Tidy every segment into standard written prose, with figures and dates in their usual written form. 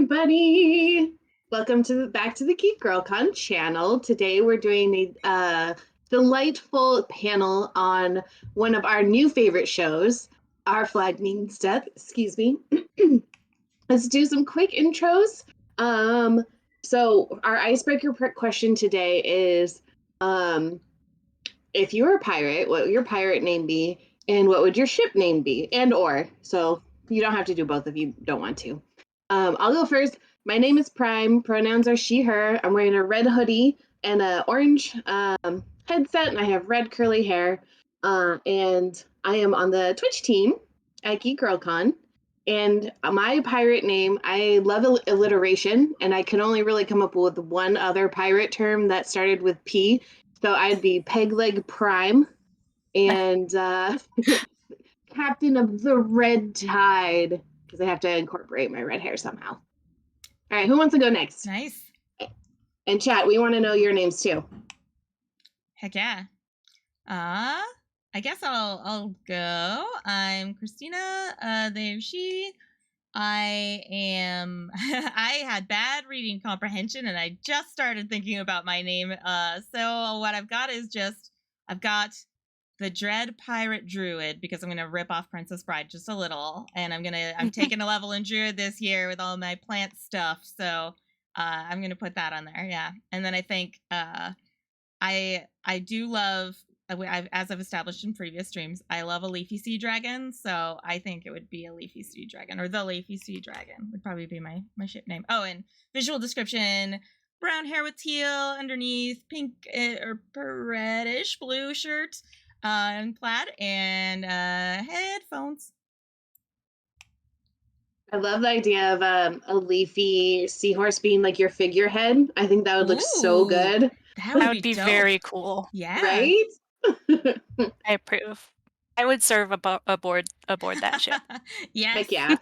everybody. Welcome back to the GeekGirlCon channel. Today we're doing a delightful panel on one of our new favorite shows, Our Flag Means Death. Excuse me. Let's do some quick intros. So our icebreaker question today is, if you were a pirate, what would your pirate name be, and what would your ship name be, so you don't have to do both if you don't want to. I'll go first. My name is Prime. Pronouns are she, her. I'm wearing a red hoodie and an orange headset, and I have red curly hair. And I am on the Twitch team at GeekGirlCon. And my pirate name, I love alliteration, and I can only really come up with one other pirate term that started with P. So I'd be Pegleg Prime and Captain of the Red Tide, because I have to incorporate my red hair somehow. All right, who wants to go next? Nice. And chat, we want to know your names too. Heck yeah. I guess I'll go. I'm Christina. They, she. I am. I had bad reading comprehension, and I just started thinking about my name. So what I've got is I've got the Dread Pirate Druid, because I'm gonna rip off Princess Bride just a little, and I'm taking a level in Druid this year with all my plant stuff. So I'm gonna put that on there. Yeah, and then I think I do love. As I've established in previous streams, I love a leafy sea dragon, so I think it would be a leafy sea dragon, or the leafy sea dragon would probably be my ship name. Oh, and visual description: brown hair with teal underneath, pink or reddish blue shirt, and plaid, and headphones. I love the idea of a leafy seahorse being like your figurehead. I think that would look so good. That would be very cool. Yeah. Right? I approve. I would serve aboard that ship. Yes. Heck yeah.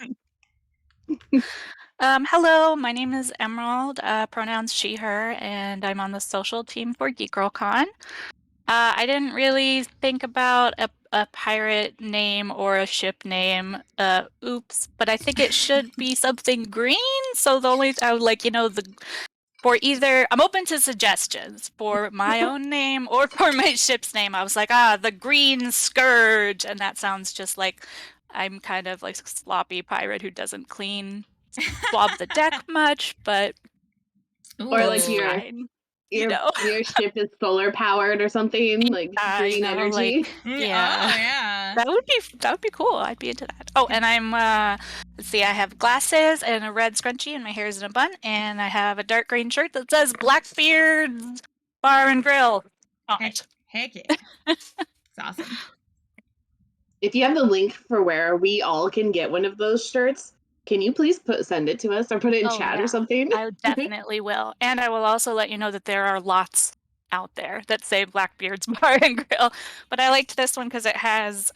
Hello, my name is Emerald. Pronouns she, her, and I'm on the social team for GeekGirlCon. I didn't really think about a pirate name or a ship name. Oops. But I think it should be something green. So I would like, for either, I'm open to suggestions for my own name or for my ship's name. I was like, the Green Scourge, and that sounds just like I'm kind of like a sloppy pirate who doesn't swab the deck much, but or like your ship is solar powered or something, like green energy. Like, yeah. Oh, yeah. That would be cool. I'd be into that. Oh, and I'm let's see, I have glasses and a red scrunchie, and my hair is in a bun, and I have a dark green shirt that says Blackbeard Bar and Grill on it. Heck yeah. It's awesome. If you have the link for where we all can get one of those shirts, can you please send it to us or put it in chat or something? I definitely will. And I will also let you know that there are lots out there that say Blackbeard's Bar and Grill. But I liked this one because it has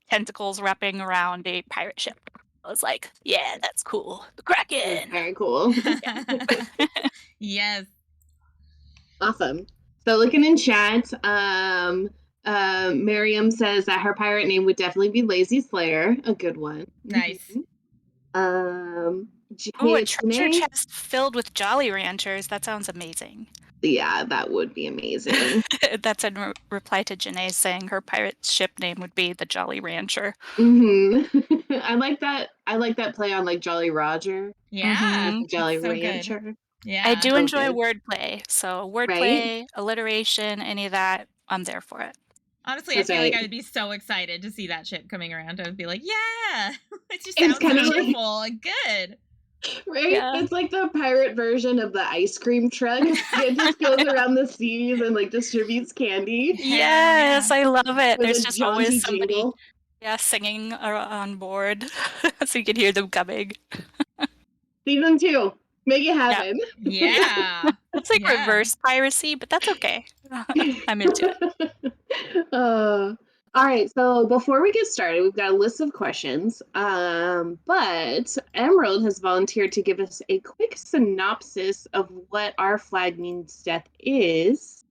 tentacles wrapping around a pirate ship. I was like, yeah, that's cool. The Kraken. Very cool. Yes. Awesome. So looking in chat, Miriam says that her pirate name would definitely be Lazy Slayer. A good one. Nice. A treasure chest filled with Jolly Ranchers. That sounds amazing. Yeah, that would be amazing. That's in reply to Janae saying her pirate ship name would be the Jolly Rancher. Mm-hmm. I like that play on like Jolly Roger. Yeah. Jolly so Rancher. Good. Yeah. I do enjoy wordplay. So wordplay, alliteration, any of that, I'm there for it. Honestly, I feel like I would be so excited to see that ship coming around. I would be like, yeah, it just sounds beautiful and good. Right? Yeah. It's like the pirate version of the ice cream truck. It just goes around the seas and like distributes candy. Yes, I love it. With There's just always somebody jingle. singing on board so you can hear them coming. Season 2. Make it happen. Yeah. It's like reverse piracy, but that's okay. I'm into it. All right, so before we get started, we've got a list of questions, but Emerald has volunteered to give us a quick synopsis of what Our Flag Means Death is.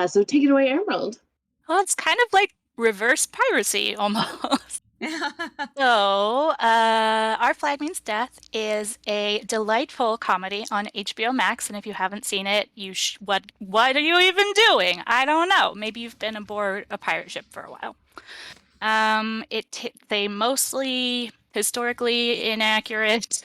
So take it away, Emerald. Well, it's kind of like reverse piracy almost. So, Our Flag Means Death is a delightful comedy on HBO Max, and if you haven't seen it, what are you even doing? I don't know. Maybe you've been aboard a pirate ship for a while. They mostly historically inaccurate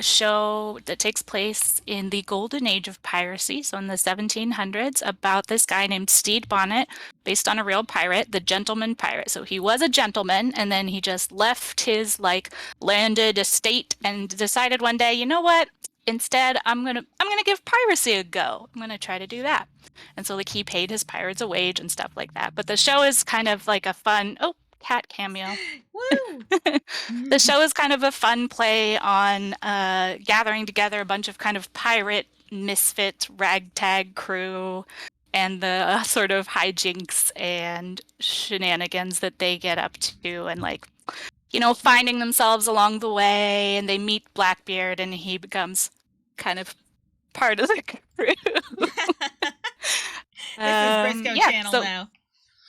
show that takes place in the golden age of piracy, so in the 1700s, about this guy named Stede Bonnet, based on a real pirate, the gentleman pirate. So he was a gentleman, and then he just left his landed estate and decided one day, you know what? Instead, I'm gonna give piracy a go. I'm gonna try to do that. And so he paid his pirates a wage and stuff like that. But the show is kind of like a fun cat cameo. Woo! The show is kind of a fun play on gathering together a bunch of kind of pirate misfit ragtag crew and the sort of hijinks and shenanigans that they get up to, and finding themselves along the way, and they meet Blackbeard and he becomes kind of part of the crew. This is Briscoe channel now.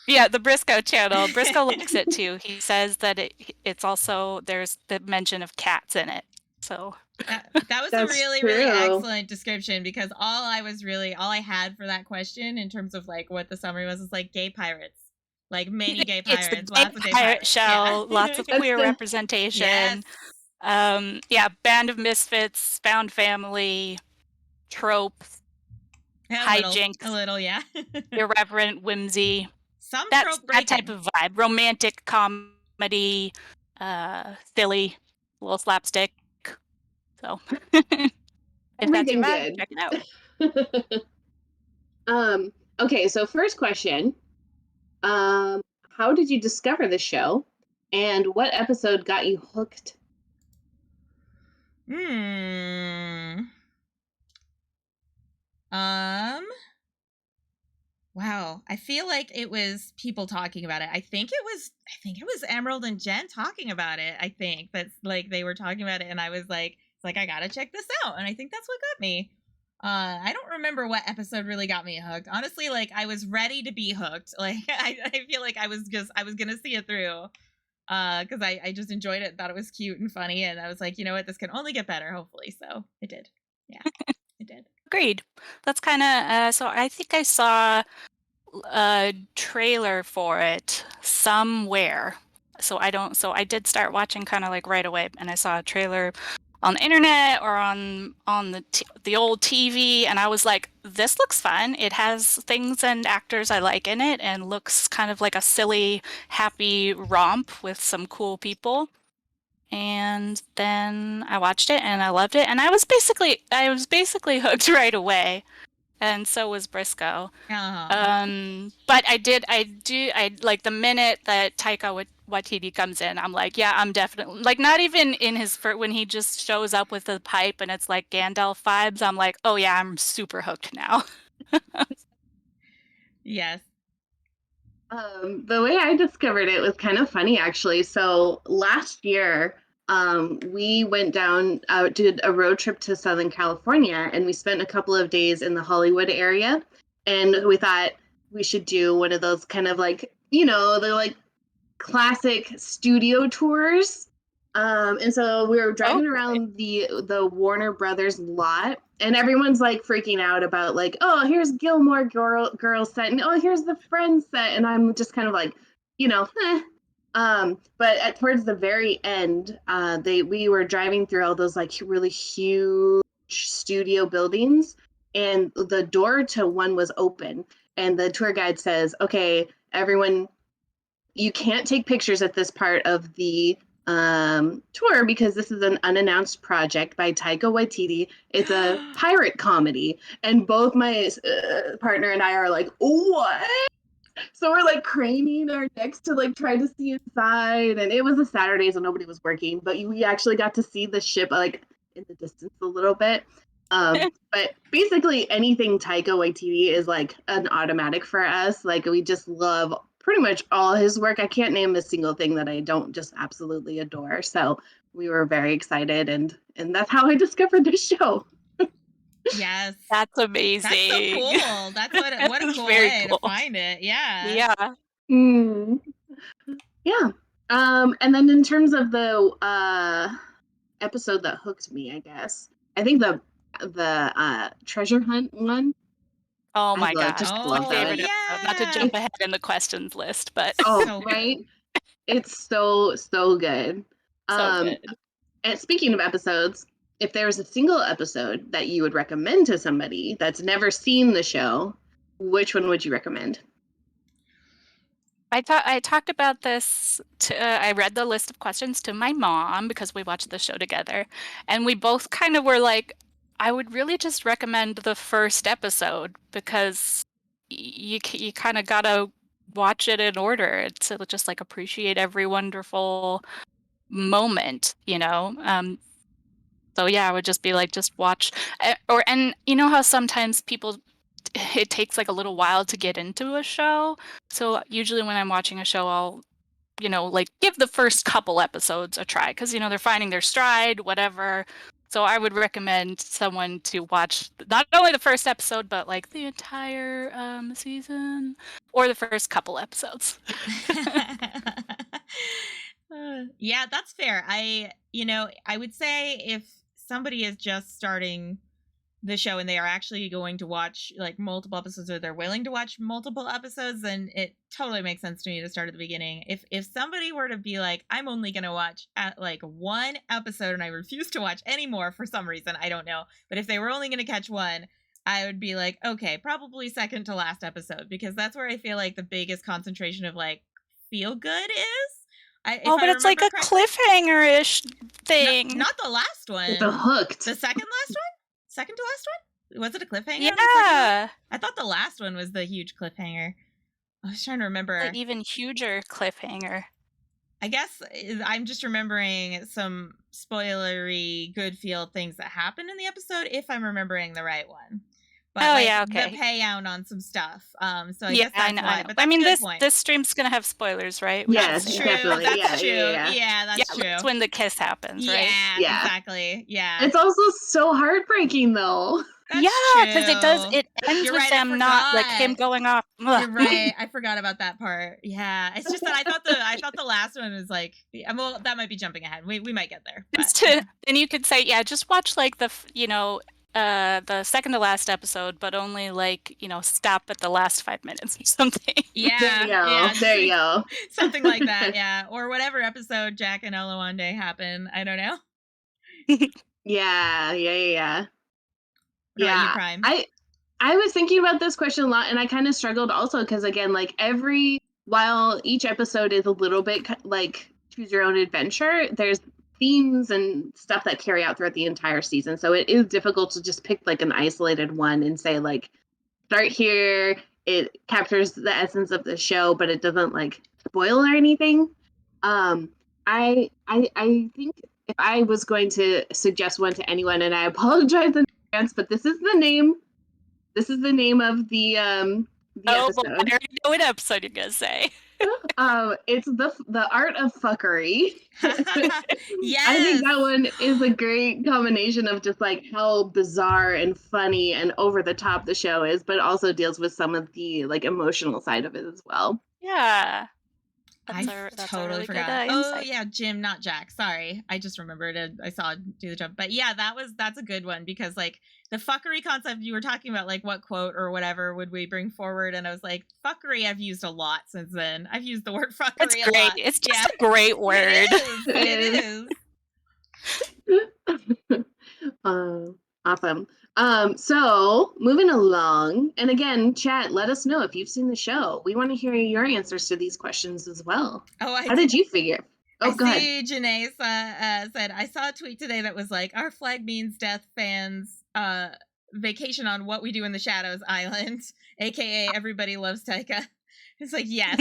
Yeah, the Briscoe channel. Briscoe likes it too. He says that it's also, there's the mention of cats in it. So that was a really, really excellent description, because all I had for that question in terms of what the summary was is gay pirates. Many gay pirates. It's the lots of gay pirate show, yeah. Lots of queer representation. Yes. Band of misfits, found family, tropes, hijinks. A little, yeah. Irreverent whimsy. That type of vibe. Romantic comedy, silly, a little slapstick. So if that's your vibe, check it out. Okay, so first question. How did you discover the show, and what episode got you hooked? Wow, I feel like it was people talking about it. I think it was Emerald and Jen talking about it. I think that's they were talking about it, and I was I gotta check this out, and I think that's what got me. I don't remember what episode really got me hooked. Honestly, I was ready to be hooked. I feel like I was gonna see it through. Because I just enjoyed it, thought it was cute and funny, and I was like, you know what, this can only get better, hopefully. So it did. Yeah, it did. Agreed. That's kind of so I think I saw a trailer for it somewhere. So I did start watching kind of right away, and I saw a trailer on the internet or on the old TV, and I was like, this looks fun. It has things and actors I like in it, and looks kind of like a silly, happy romp with some cool people. And then I watched it and I loved it, and I was basically hooked right away, and so was Briscoe. But I like the minute that Taika Waititi comes in, I'm like, yeah, I'm definitely not even in when he just shows up with the pipe and it's like Gandalf vibes. I'm like, oh yeah, I'm super hooked now. Yes. The way I discovered it was kind of funny, actually. So last year, we went down, did a road trip to Southern California, and we spent a couple of days in the Hollywood area. And we thought we should do one of those kind of the classic studio tours. And so we were driving around the Warner Brothers lot, and everyone's freaking out about oh, here's Gilmore Girls set, and oh, here's the Friends set, and I'm just kind of but towards the very end, we were driving through all those really huge studio buildings, and the door to one was open, and the tour guide says, okay, everyone, you can't take pictures at this part of the tour because this is an unannounced project by Taika Waititi. It's a pirate comedy, and both my partner and I are like, what? So we're craning our necks to try to see inside, and it was a Saturday, so nobody was working, but we actually got to see the ship in the distance a little bit. But basically anything Taika Waititi is an automatic for us. We just love pretty much all his work. I can't name a single thing that I don't just absolutely adore. So we were very excited, and that's how I discovered this show. Yes. That's amazing. That's so cool. That's what a cool way to find it. Yeah. Yeah. Yeah. And then in terms of the episode that hooked me, I guess I think the treasure hunt one. Oh I my gosh, just that's my love Oh, that. favorite episode. Not to jump yeah. It's ahead in the questions list, but oh So right, good. it's so good. so Um, good. and speaking of episodes, if there was a single episode that you would recommend to somebody that's never seen the show, which one would you recommend? I talked about this I read the list of questions to my mom because we watched the show together, and we both kind of were like, I would really just recommend the first episode because you kind of gotta watch it in order to just like appreciate every wonderful moment, you know. So yeah, I would just be like, just watch, and you know how sometimes people it takes like a little while to get into a show. So usually when I'm watching a show, I'll, like give the first couple episodes a try because, they're finding their stride, whatever. So I would recommend someone to watch not only the first episode, but like the entire season or the first couple episodes. Yeah, that's fair. I would say if somebody is just starting the show and they are actually going to watch like multiple episodes, or they're willing to watch multiple episodes, then it totally makes sense to me to start at the beginning. If somebody were to be like, I'm only going to watch at like one episode and I refuse to watch any more for some reason, I don't know, but if they were only going to catch one, I would be like, okay, probably second to last episode, because that's where I feel like the biggest concentration of like feel good is. But it's like a cliffhanger-ish thing. Not the last one. The Hooked. The second last one? Second to last one? Was it a cliffhanger? Yeah. I thought the last one was the huge cliffhanger. I was trying to remember. An even huger cliffhanger. I guess I'm just remembering some spoilery good feel things that happened in the episode, if I'm remembering the right one. But yeah, okay. The payout on some stuff. So I Yeah, guess that's I know. why. But that's I mean, a good point. this stream's gonna have spoilers, right? Yes, That's true. definitely. That's true. Yeah. That's true. That's when the kiss happens, right? Yeah. Exactly. Yeah. It's also so heartbreaking, though. That's because it ends You're with right, them not like him going off. Ugh. You're right. I forgot about that part. Yeah, it's just that I thought the last one was like, well, that might be jumping ahead. We might get there. And you could say, yeah, just watch like the second to last episode, but only like stop at the last 5 minutes or something. Yeah, there you go. Something like that. Yeah, or whatever episode Jack and Ella one day happen. I don't know. Yeah. What about you, Prime? I was thinking about this question a lot, and I kind of struggled also because, again, like while each episode is a little bit like choose your own adventure, there's themes and stuff that carry out throughout the entire season. So it is difficult to just pick like an isolated one and say like, start here. It captures the essence of the show, but it doesn't like spoil or anything. I think if I was going to suggest one to anyone, and I apologize in advance, but this is the name. This is the name of the episode. I already know what episode you're gonna say. It's the art of fuckery. Yes. I think that one is a great combination of just like how bizarre and funny and over the top the show is, but also deals with some of the like emotional side of it as well. Yeah. That's totally really forgot. Good oh yeah, Jim, not Jack. Sorry, I just remembered it. I saw it do the jump. But yeah, that's a good one, because like the fuckery concept you were talking about, like what quote or whatever would we bring forward, and I was like, fuckery I've used a lot since then. I've used the word fuckery a lot. It's just a great word. It is. Awesome. So moving along, and again, chat, let us know if you've seen the show. We want to hear your answers to these questions as well. How did you figure? Oh, go ahead. Janae said, I saw a tweet today that was like, our flag means death fans vacation on What We Do in the Shadows Island, aka Everybody Loves Taika. It's like, yes.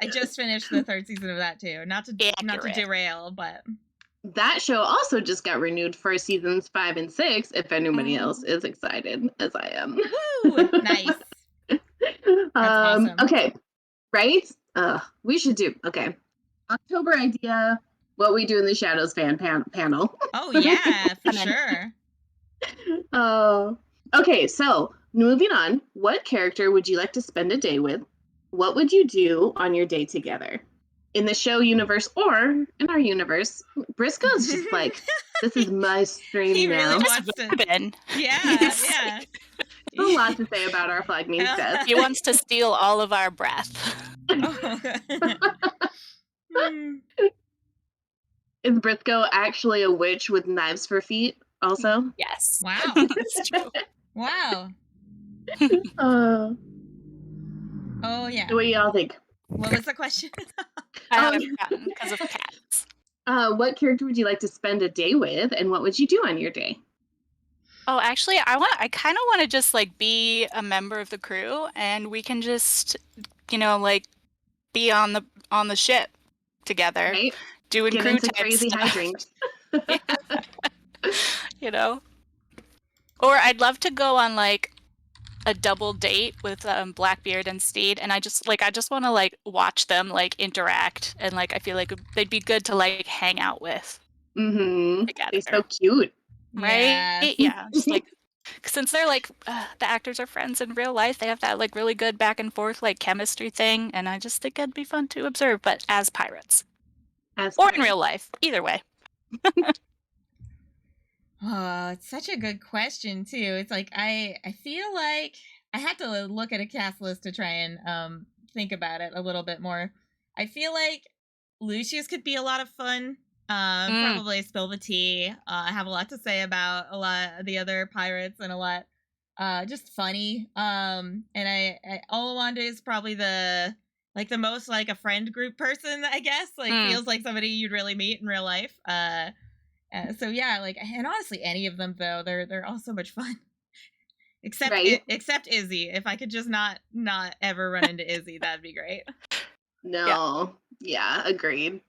I just finished the third season of that too. Not to derail, but that show also just got renewed for seasons 5 and 6, if anybody else is excited as I am. Woo! Nice. That's awesome. Okay, right? We should do, okay. October idea, What We Do in the Shadows fan panel. Oh, yeah, for sure. Okay, so moving on. What character would you like to spend a day with? What would you do on your day together? in the show universe or in our universe, Briscoe's just like, this is my stream He now. really Just wants to. vibing. Yeah, yeah. There's a lot to say about our flag names, Beth. He wants to steal all of our breath. Oh. Hmm. Is Briscoe actually a witch with knives for feet also? Yes. Wow. It's true. Wow. Uh, Oh yeah. what do y'all think? What was the question? I haven't forgotten because of cats. What character would you like to spend a day with, and what would you do on your day? Oh, actually, I kind of want to just like be a member of the crew, and we can just, like, be on the ship together, Right? doing Get crew into type crazy stuff. hijinks. Or I'd love to go on like a double date with Blackbeard and Steed, and I just want to like watch them like interact, and like I feel like they'd be good to like hang out with Mm-hmm. together. They're so cute. Right? Yeah. Just like, since they're like the actors are friends in real life, they have that like really good back and forth like chemistry thing, and I just think it'd be fun to observe, but as pirates or in real life, either way. Oh, it's such a good question too. It's like I feel like I had to look at a cast list to try and think about it a little bit more. I feel like Lucius could be a lot of fun. Probably spill the tea. I have a lot to say about a lot of the other pirates and a lot just funny. And I Olawanda is probably the most like a friend group person, I guess. Like feels like somebody you'd really meet in real life. So yeah, like, and honestly, any of them though, they're all so much fun. Except Izzy. If I could just not ever run into Izzy, that'd be great. No, yeah, agreed.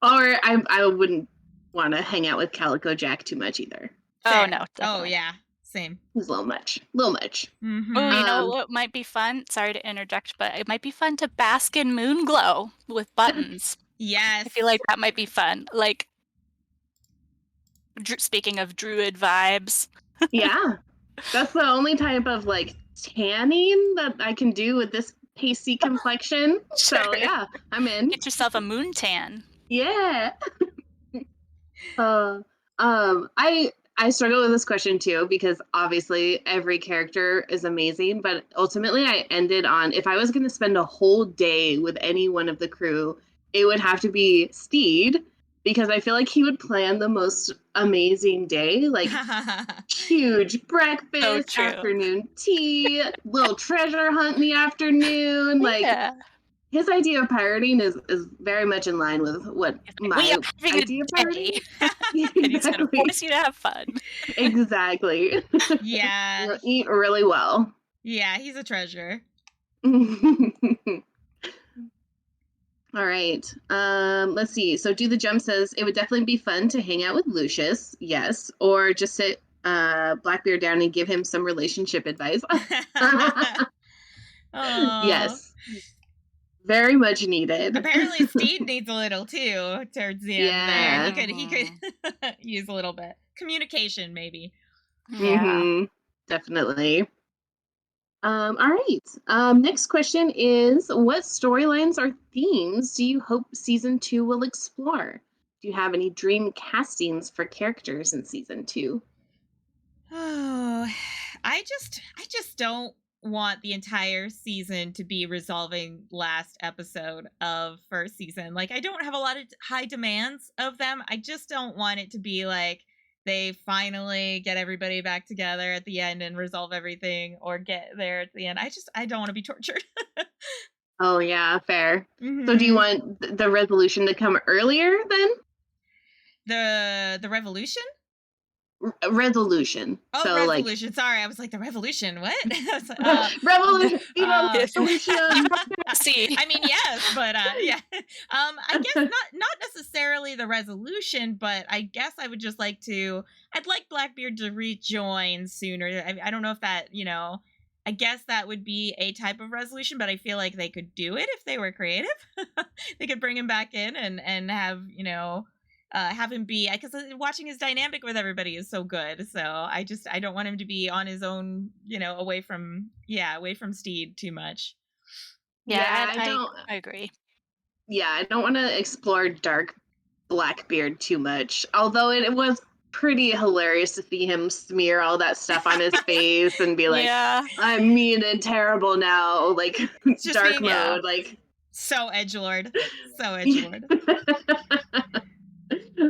Or I wouldn't want to hang out with Calico Jack too much either. Fair. Oh no. Definitely. Oh yeah, same. It's a little much. Mm-hmm. Oh, you know what might be fun? Sorry to interject, but it might be fun to bask in moon glow with buttons. Yes. I feel like that might be fun. Like, speaking of druid vibes. Yeah, that's the only type of like tanning that I can do with this pasty complexion. Sure. So yeah, I'm in. Get yourself a moon tan. Yeah. I struggle with this question too, because obviously every character is amazing, but ultimately I ended on, if I was going to spend a whole day with any one of the crew, it would have to be Steed, because I feel like he would plan the most amazing day, like huge breakfast, afternoon tea, little treasure hunt in the afternoon, like his idea of pirating is very much in line with what my idea of pirating. And he's going to force you to have fun. Exactly. Yeah. You'll eat really well. Yeah, he's a treasure. All right. Let's see. So Do the Jump says it would definitely be fun to hang out with Lucius. Yes. Or just sit Blackbeard down and give him some relationship advice. Yes. Very much needed. Apparently Steed needs a little too towards the end there. He could use a little bit. Communication, maybe. Yeah. Definitely. All right. Next question is, what storylines or themes do you hope season 2 will explore? Do you have any dream castings for characters in season 2? Oh, I just don't want the entire season to be resolving last episode of first season. Like, I don't have a lot of high demands of them. I just don't want it to be like they finally get everybody back together at the end and resolve everything, or get there at the end. I don't want to be tortured. Oh yeah, fair. So do you want the resolution to come earlier then? The revolution? Resolution. Oh, so resolution. Like, sorry, I was like, the revolution. What? Revolution. See, I mean, yes, but yeah. I guess not necessarily the resolution, but I guess I would just like to. I'd like Blackbeard to rejoin sooner. I don't know if that, I guess that would be a type of resolution, but I feel like they could do it if they were creative. They could bring him back in and have, have him be, because watching his dynamic with everybody is so good. So I don't want him to be on his own, away from Steed too much. Yeah, I agree. Yeah, I don't want to explore dark Blackbeard too much. Although it was pretty hilarious to see him smear all that stuff on his face and be like, Yeah. I'm mean and terrible now, like Just dark being mode, like so edgelord. So edgelord.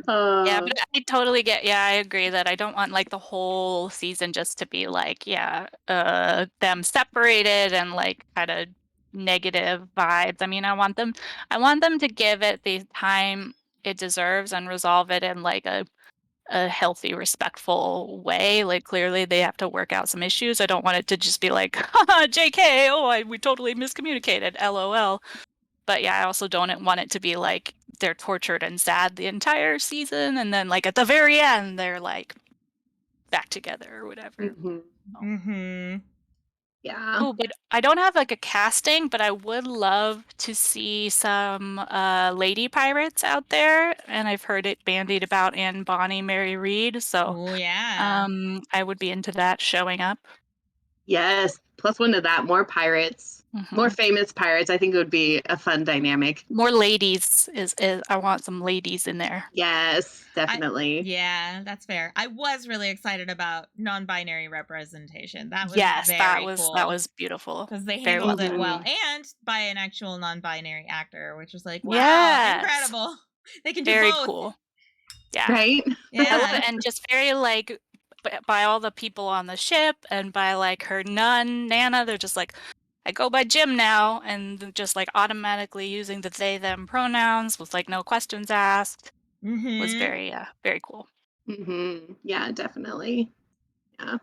Yeah, but I totally get, I agree that I don't want like the whole season just to be like, them separated and like kind of negative vibes. I mean, I want them to give it the time it deserves and resolve it in like a healthy, respectful way. Like clearly they have to work out some issues. I don't want it to just be like, haha, JK, we totally miscommunicated, LOL. But yeah, I also don't want it to be like they're tortured and sad the entire season, and then like at the very end they're like back together or whatever. Yeah. Oh, but I don't have like a casting, but I would love to see some lady pirates out there, and I've heard it bandied about in Bonnie Mary Reed, so Oh yeah. I would be into that showing up. Yes. Plus one to that, more pirates. More famous pirates. I think it would be a fun dynamic. More ladies is I want some ladies in there. Yes, definitely. Yeah, that's fair. I was really excited about non-binary representation. That was cool. That was beautiful. Because they Very handled well it done. well, and by an actual non-binary actor, which was like, wow, Yes. incredible. They can do Very both. cool. Yeah. Right? Yeah. And just very like by all the people on the ship and by like her nun Nana, they're just like, I go by Jim now, and just like automatically using the they them pronouns with like no questions asked was very cool. Yeah, definitely. Yeah.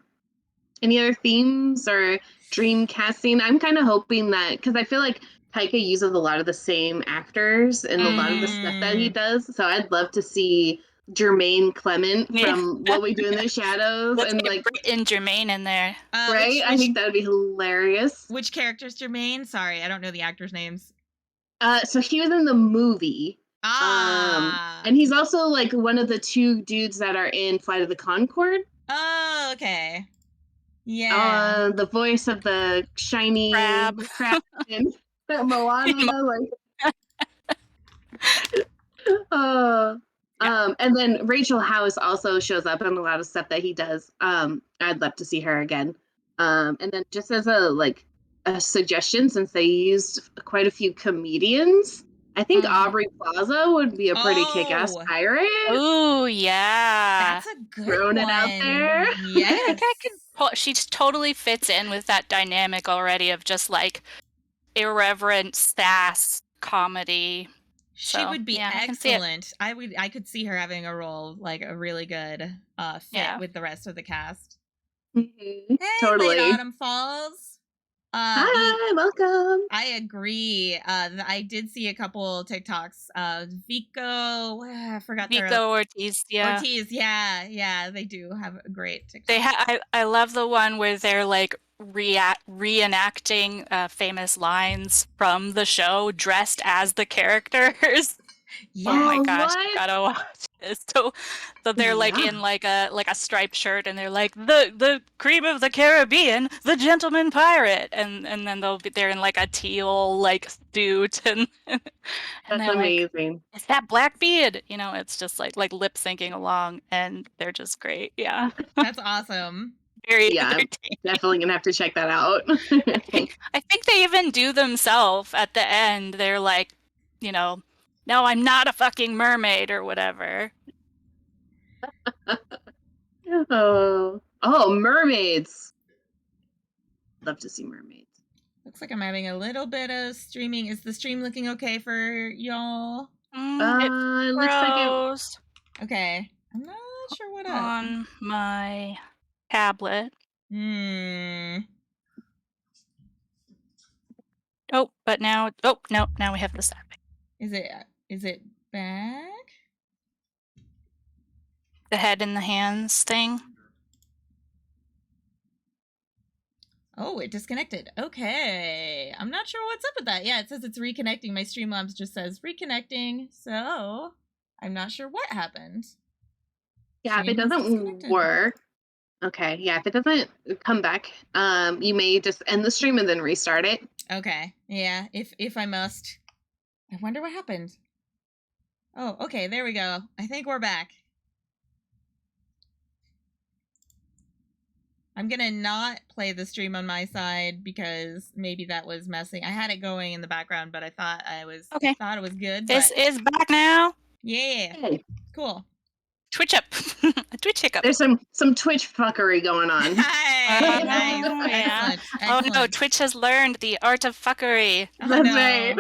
Any other themes or dream casting? I'm kind of hoping that, because I feel like Taika uses a lot of the same actors in a lot of the stuff that he does. So I'd love to see Jermaine Clement from What We Do in the Shadows. Let's and get like Brit and Jermaine in there. Right? I think that would be hilarious. Which character's Jermaine? Sorry, I don't know the actors' names. So he was in the movie. And he's also like one of the two dudes that are in Flight of the Conchord. Oh, okay. Yeah. The voice of the shiny crab in Moana, like. And then Rachel House also shows up in a lot of stuff that he does. I'd love to see her again. And then just as a suggestion, since they used quite a few comedians, I think Aubrey Plaza would be a pretty kick-ass pirate. Oh yeah, that's a good Throwing it out there. Yes. She totally fits in with that dynamic already of just like irreverent sass comedy. She would be excellent. I could see her having a role, like a really good fit with the rest of the cast. Hey, totally. Late Autumn Falls. Hi, welcome. I agree. I did see a couple TikToks. Vico, I forgot Vico Ortiz. Yeah, Ortiz. Yeah, they do have a great TikTok. They I love the one where they're like reenacting famous lines from the show, dressed as the characters. Yeah. Oh my gosh, I gotta watch this. So they're like in like a striped shirt, and they're like the cream of the Caribbean, the gentleman pirate, and then they're in like a teal like suit, and that's amazing. Like, is that Blackbeard? You know, it's just like lip syncing along, and they're just great. Yeah, that's awesome. Very I'm definitely gonna have to check that out. I think they even do themselves at the end. They're like, you know, no, I'm not a fucking mermaid or whatever. Oh, mermaids. Love to see mermaids. Looks like I'm having a little bit of streaming. Is the stream looking okay for y'all? It looks like it. Okay. I'm not sure what up. On my tablet. Oh, but now no, now we have the stopping. Is it back? The head in the hands thing. Oh, it disconnected. Okay. I'm not sure what's up with that. Yeah, it says it's reconnecting. My Streamlabs just says reconnecting. So I'm not sure what happened. Yeah, if it doesn't work. Okay, yeah, if it doesn't come back, you may just end the stream and then restart it. Okay. Yeah, if I must. I wonder what happened. Oh, okay, there we go. I think we're back. I'm gonna not play the stream on my side because maybe that was messing. I had it going in the background, but I thought it was good. This but... is back now. Yeah. Hey. Cool. Twitch up. A Twitch hiccup. There's some Twitch fuckery going on. Hey, nice. Yeah. Excellent. Oh no, Twitch has learned the art of fuckery. That's right.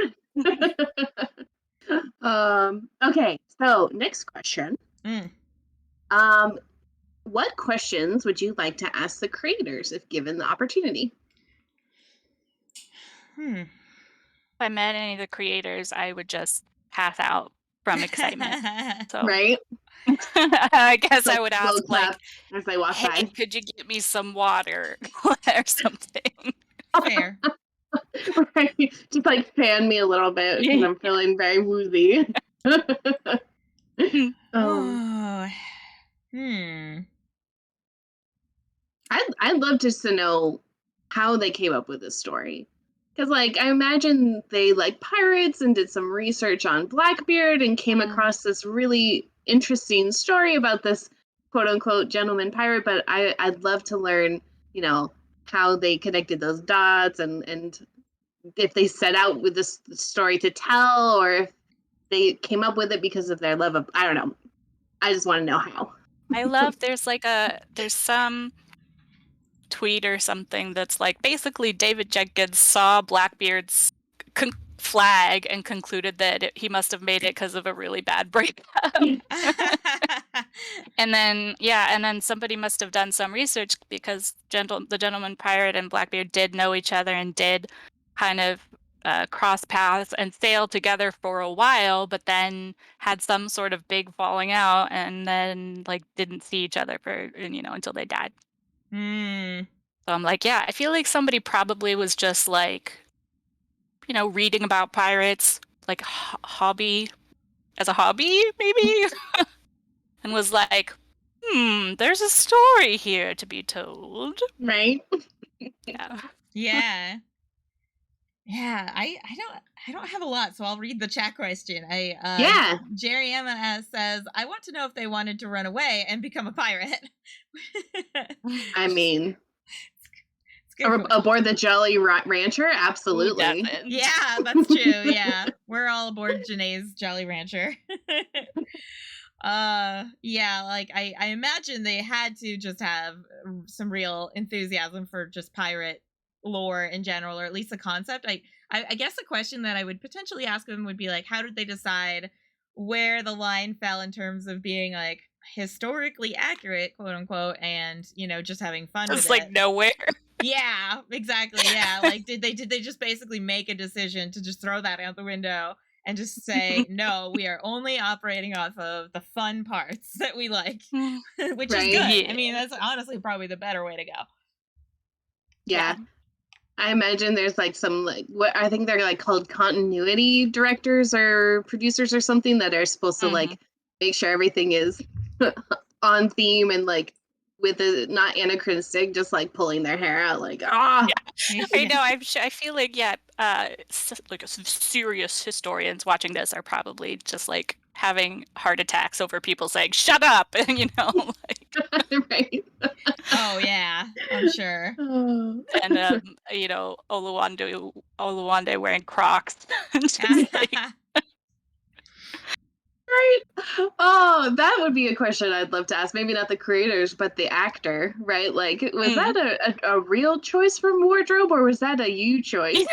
Okay, so next question. What questions would you like to ask the creators if given the opportunity? If I met any of the creators, I would just pass out from excitement. So Right? I guess I would ask like as they walk hey, by. could you get me some water or something? Fair. Right. Just like fan me a little bit because I'm feeling very woozy. I'd love just to know how they came up with this story. Because, like, I imagine they like pirates and did some research on Blackbeard and came across this really interesting story about this quote-unquote gentleman pirate. But I'd love to learn, you know, how they connected those dots and if they set out with this story to tell or if they came up with it because of their love of, I don't know. I just want to know how. I love there's some tweet or something that's like basically David Jenkins saw Blackbeard's flag and concluded that he must have made it because of a really bad breakup. and then somebody must have done some research because the gentleman pirate and Blackbeard did know each other and did kind of cross paths and sail together for a while, but then had some sort of big falling out and then like didn't see each other for until they died. So I'm like, yeah, I feel like somebody probably was just like, reading about pirates, like hobby, maybe, and was like, there's a story here to be told. Right? Yeah. Yeah, I don't have a lot, so I'll read the chat question. Jerry Emma says, I want to know if they wanted to run away and become a pirate. I mean, aboard the Jolly Rancher? Absolutely. Yeah, that's true. Yeah. We're all aboard Janae's Jolly Rancher. Yeah, like I imagine they had to just have some real enthusiasm for just pirate lore in general, or at least the concept. I guess the question that I would potentially ask them would be like, how did they decide where the line fell in terms of being like historically accurate, quote unquote, and just having fun with it? It's like nowhere. Yeah, exactly. Yeah, like did they just basically make a decision to just throw that out the window and just say, no, we are only operating off of the fun parts that we like, which is good. Yeah. I mean, that's honestly probably the better way to go. Yeah. I imagine there's like some what I think they're like called continuity directors or producers or something that are supposed to like make sure everything is on theme and like with the not anachronistic, just like pulling their hair out like I know. I feel like like serious historians watching this are probably just like having heart attacks over people saying "shut up," and like right. Oh yeah, I'm sure. And Oluwande wearing Crocs. Right. Oh, that would be a question I'd love to ask. Maybe not the creators, but the actor, right? Like, was that a real choice from wardrobe, or was that a you choice?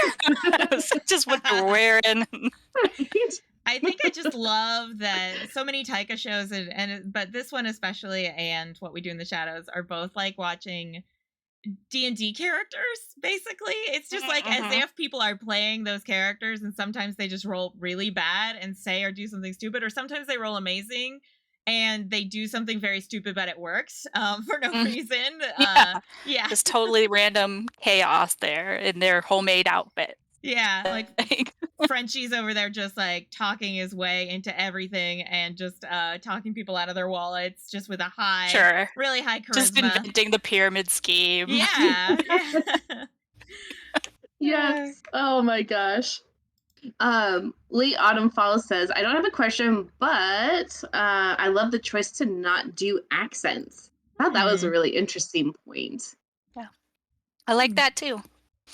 Just what they're wearing. I think I just love that so many Taika shows, but this one especially, and What We Do in the Shadows, are both like watching D&D characters, basically. It's just like as if people are playing those characters, and sometimes they just roll really bad and say or do something stupid, or sometimes they roll amazing and they do something very stupid but it works for no reason. Just totally random chaos there in their homemade outfit. Yeah, like Frenchie's over there just like talking his way into everything and just talking people out of their wallets just with a really high charisma. Just inventing the pyramid scheme. Yeah. Yes. Oh my gosh. Late Autumn Fall says, I don't have a question, but I love the choice to not do accents. I thought that was a really interesting point. Yeah. I like that too.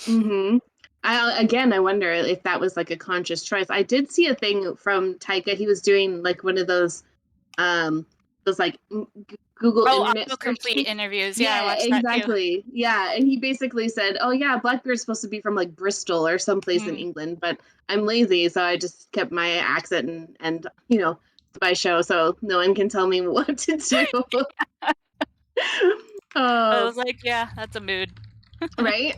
Mm-hmm. I wonder if that was like a conscious choice. I did see a thing from Taika. He was doing like one of those like Google internet autocomplete search. interviews. Yeah, I Yeah, watched exactly. That too. Yeah, and he basically said, "Oh yeah, Blackbeard's supposed to be from like Bristol or someplace in England, but I'm lazy, so I just kept my accent and you know, it's my show, so no one can tell me what to do." I was like, yeah, that's a mood. Right?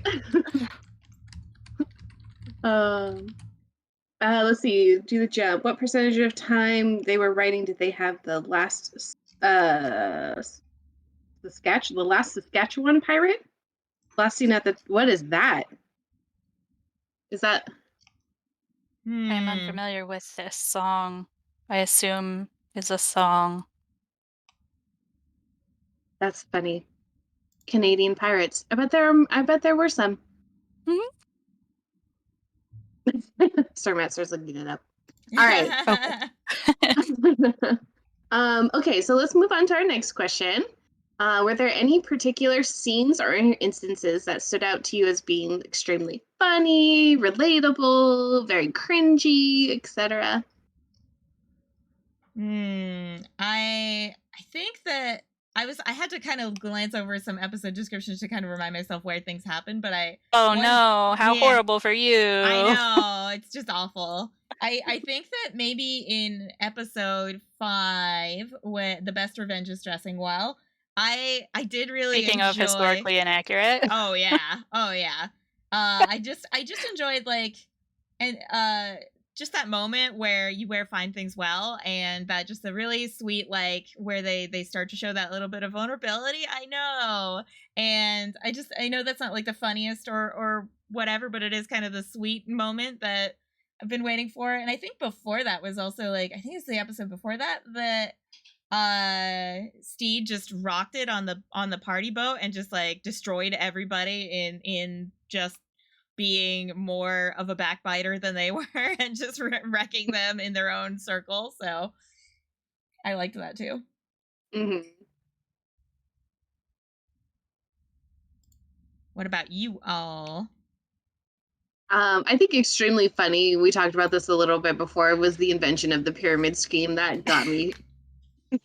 Let's see. Do the jump. What percentage of time they were writing did they have the last the last Saskatchewan pirate? Last seen at the what is that? Is that I'm unfamiliar with this song. I assume is a song. That's funny. Canadian pirates. I bet there were some. Starmaster's looking it up. All right. Okay, so let's move on to our next question. Were there any particular scenes or instances that stood out to you as being extremely funny, relatable, very cringy, etc.? I think that I had to kind of glance over some episode descriptions to kind of remind myself where things happen, but no, how horrible for you. I know, it's just awful. I think that maybe in episode 5, when The Best Revenge is Dressing Well, I did really Speaking enjoy... of historically inaccurate. Oh yeah. I just enjoyed like and just that moment where you wear fine things well, and that just a really sweet like where they start to show that little bit of vulnerability. I know. And I know that's not like the funniest or whatever, but it is kind of the sweet moment that I've been waiting for. And I think before that was also like, I think it's the episode before that Steed just rocked it on the party boat and just like destroyed everybody in just being more of a backbiter than they were and just wrecking them in their own circle. So I liked that too. What about you all? I think extremely funny, we talked about this a little bit before, was the invention of the pyramid scheme. That got me.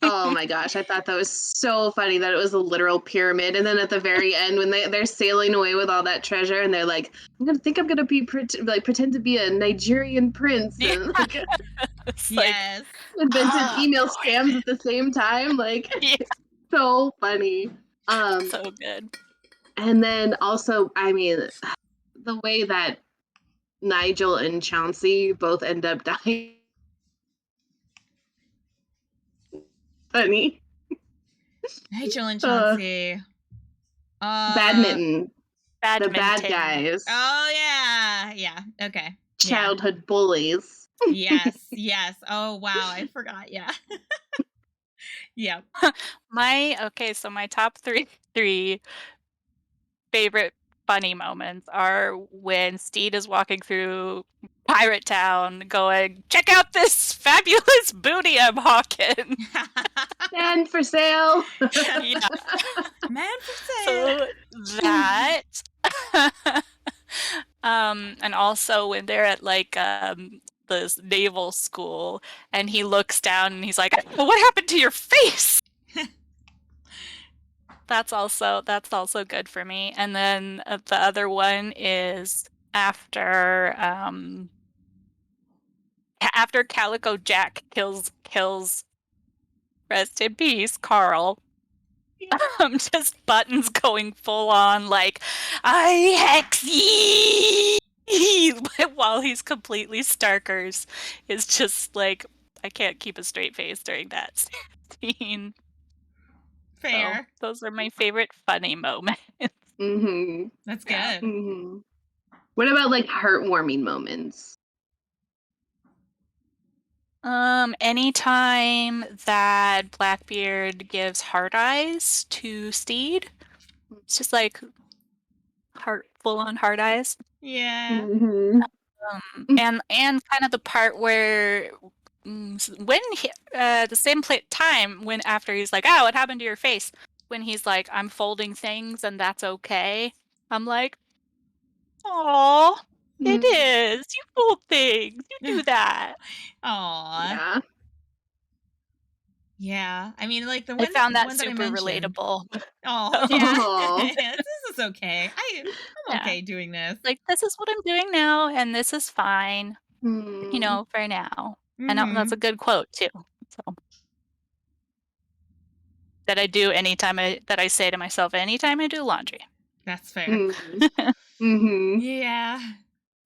Oh my gosh, I thought that was so funny that it was a literal pyramid. And then at the very end, when they're sailing away with all that treasure, and they're like, I'm gonna be pretend to be a Nigerian prince, and like, yes, invented email scams at the same time. Like, so funny. So good. And then also, I mean, the way that Nigel and Chauncey both end up dying. Funny. Nigel and Chauncey. Badminton. The bad guys. Oh yeah. Okay. Childhood bullies. Yes. Oh wow, I forgot. Yeah. Yeah. So my top three favorite funny moments are when Steed is walking through Pirate Town going, check out this fabulous booty I'm hawking. Man for sale. Yeah. Man for sale. So that. And also when they're at like this naval school and he looks down and he's like, well, what happened to your face? That's also good for me. And then the other one is after Calico Jack kills rest in peace Carl. Just Buttons going full on like, I hex ye while he's completely starkers. Is just like, I can't keep a straight face during that scene. Fair. So, those are my favorite funny moments. That's good. What about like heartwarming moments? Anytime that Blackbeard gives heart eyes to Steed, it's just like full on heart eyes. Yeah. And kind of the part where when the same time when after he's like, "Oh, what happened to your face?" When he's like, "I'm folding things and that's okay." I'm like, "Oh, it is. You fold things. You do that." Aw. Yeah. I mean, like the one, I found that one that I super mentioned. relatable. Oh, Yeah. yeah. This is okay. I'm Yeah. okay doing this. Like, this is what I'm doing now, and this is fine, Mm. for now. I know that's a good quote too. So that I do that I say to myself anytime I do laundry. That's fair. Mm-hmm. Yeah.